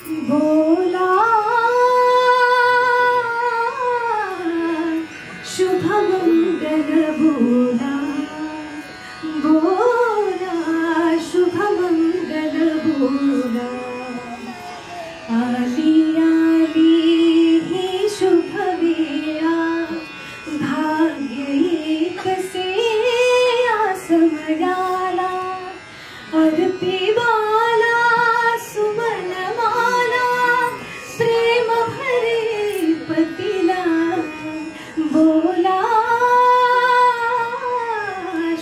बोला शुभ मंगल बोला, बोला शुभ मंगल बोला। आली आली ही शुभ वेळा, भाग्य कसे आस मिळाला। अर्पी बाला सुमन माला, प्रेम भरे पतीला। बोला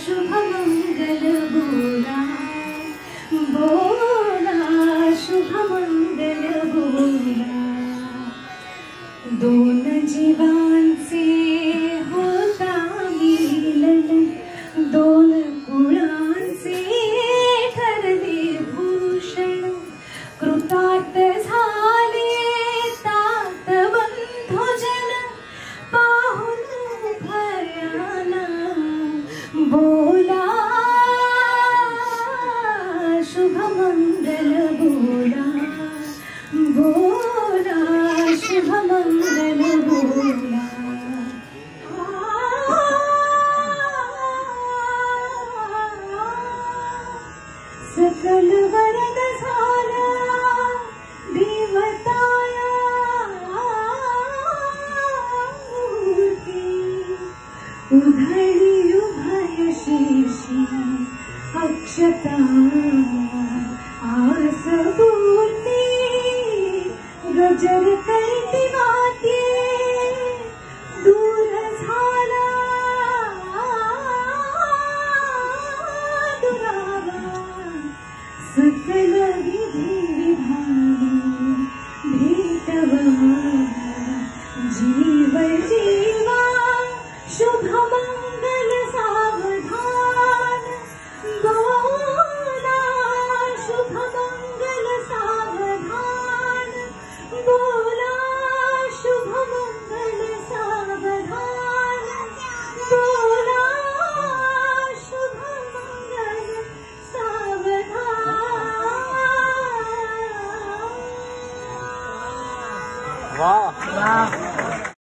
शुभ मंगल बोला, बोला शुभ मंगल बोला। दोन जीवांचे होता मिलन, दोन कुळांचे ठरले भूषण। कृतात झाले तात बंधुजन, पाहुन भयाना। बोला शुभ मंगल बोला, बोला शुभ मंगल बोला। सकल वरद झाला देवताया मूर्ती, उधळी उभय शीर्षी अक्षता आस पूर्ती। गजर